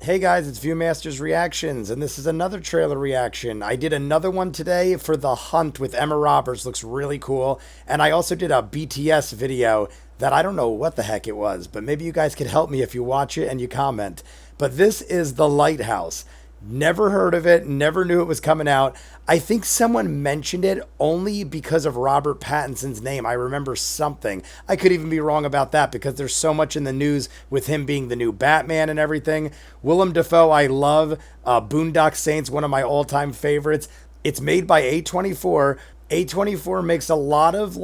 Hey guys, it's Viewmaster's Reactions, and this is another trailer reaction. I did another one today for The Hunt with Emma Roberts, looks really cool. And I also did a BTS video that I don't know what the heck it was, but maybe you guys could help me if you watch it and you comment. But this is The Lighthouse. Never heard of it, never knew it was coming out. I think someone mentioned it only because of Robert Pattinson's name. I remember something. I could even be wrong about that because there's so much in the news with him being the new Batman and everything. Willem Dafoe, I love. Boondock Saints, one of my all-time favorites. It's made by A24. A24 makes a lot of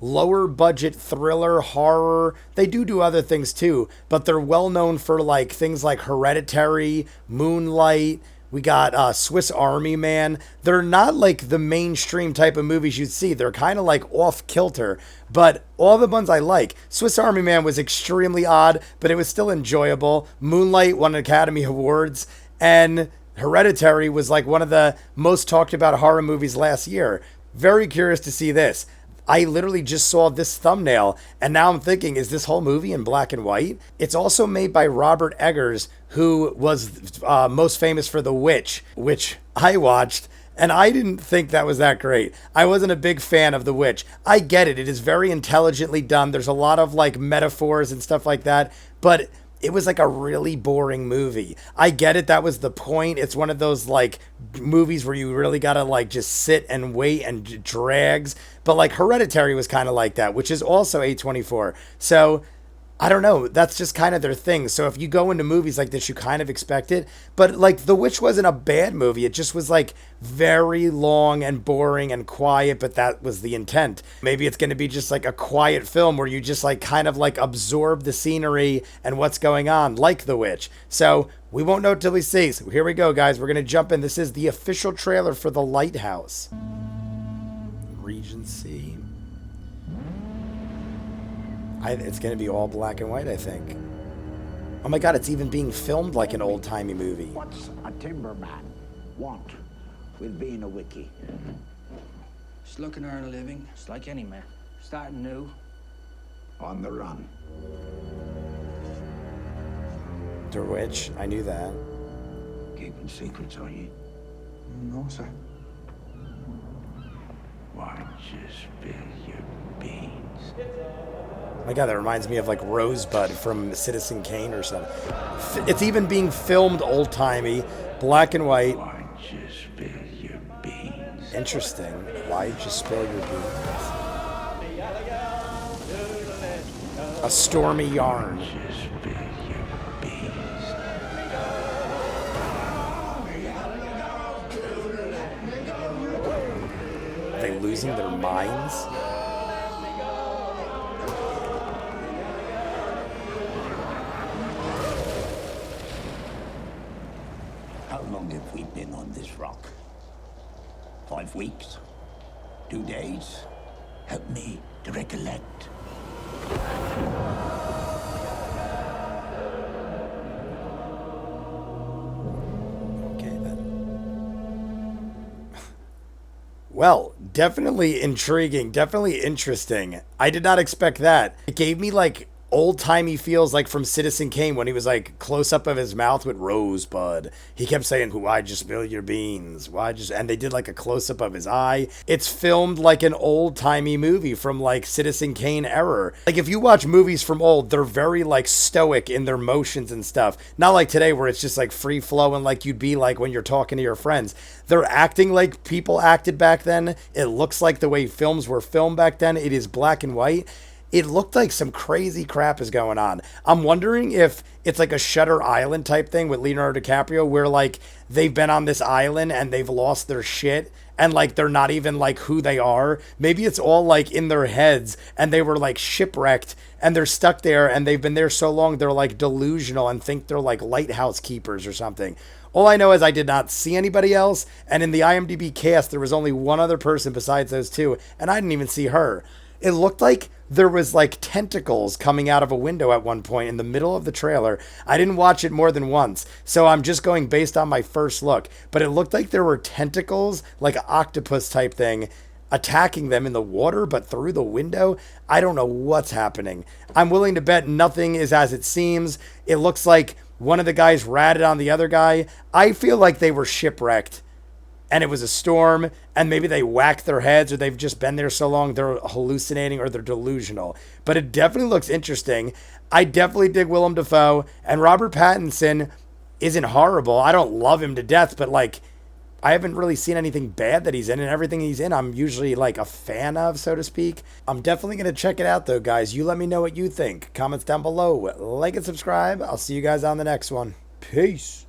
lower budget thriller horror. They do other things too, but they're well known for things like Hereditary, Moonlight. We got Swiss Army Man. They're not like the mainstream type of movies you'd see. They're kind of like off kilter, but all the ones I like. Swiss Army Man was extremely odd, but it was still enjoyable. Moonlight won Academy Awards, and Hereditary was like one of the most talked about horror movies last year. Very curious to see this. I literally just saw this thumbnail, and now I'm thinking, is this whole movie in black and white? It's also made by Robert Eggers, who was most famous for The Witch, which I watched, and I didn't think that was that great. I wasn't a big fan of The Witch. I get it. It is very intelligently done. There's a lot of metaphors and stuff like that, but it was like a really boring movie. I get it. That was the point. It's one of those movies where you really gotta just sit and wait and drags. But Hereditary was kind of like that, which is also A24. So I don't know. That's just kind of their thing. So if you go into movies like this, you kind of expect it. But The Witch wasn't a bad movie. It just was very long and boring and quiet, but that was the intent. Maybe it's going to be just a quiet film where you just kind of absorb the scenery and what's going on, like The Witch. So we won't know till we see. So here we go, guys. We're going to jump in. This is the official trailer for The Lighthouse. Regency. It's going to be all black and white, I think. Oh my god, it's even being filmed like an old-timey movie. What's a timberman want with being a wiki? Just looking to earn a living, just like any man. Starting new. On the run. The Witch, I knew that. Keeping secrets, are you? No, sir. Why don't you spill your beans? My god, that reminds me of Rosebud from Citizen Kane or something. It's even being filmed old-timey, black and white. Why don't you spill your beans? Interesting. Why'd you spill your beans? A stormy yarn. Why don't you spill your beans? Are they losing their minds? How long have we been on this rock? 5 weeks? 2 days? Help me to recollect. Okay, then. Well, definitely intriguing, definitely interesting. I did not expect that. It gave me old-timey feels from Citizen Kane when he was close up of his mouth with Rosebud. He kept saying, why'd you spill your beans? And they did a close-up of his eye. It's filmed like an old-timey movie from Citizen Kane era. If you watch movies from old, they're very stoic in their motions and stuff. Not like today where it's just free-flowing like you'd be when you're talking to your friends. They're acting like people acted back then. It looks like the way films were filmed back then. It is black and white. It looked like some crazy crap is going on. I'm wondering if it's a Shutter Island type thing with Leonardo DiCaprio where they've been on this island and they've lost their shit and they're not even who they are. Maybe it's all in their heads and they were shipwrecked and they're stuck there and they've been there so long they're delusional and think they're lighthouse keepers or something. All I know is I did not see anybody else, and in the IMDb cast there was only one other person besides those two, and I didn't even see her. It looked like there was tentacles coming out of a window at one point in the middle of the trailer. I didn't watch it more than once, so I'm just going based on my first look. But it looked like there were tentacles, like an octopus type thing, attacking them in the water, but through the window. I don't know what's happening. I'm willing to bet nothing is as it seems. It looks like one of the guys ratted on the other guy. I feel like they were shipwrecked and it was a storm, and maybe they whacked their heads, or they've just been there so long they're hallucinating or they're delusional. But it definitely looks interesting. I definitely dig Willem Dafoe, and Robert Pattinson isn't horrible. I don't love him to death, but like, I haven't really seen anything bad that he's in, and everything he's in I'm usually like a fan of, so to speak. I'm definitely going to check it out though, guys. You let me know what you think. Comments down below, like and subscribe. I'll see you guys on the next one. Peace.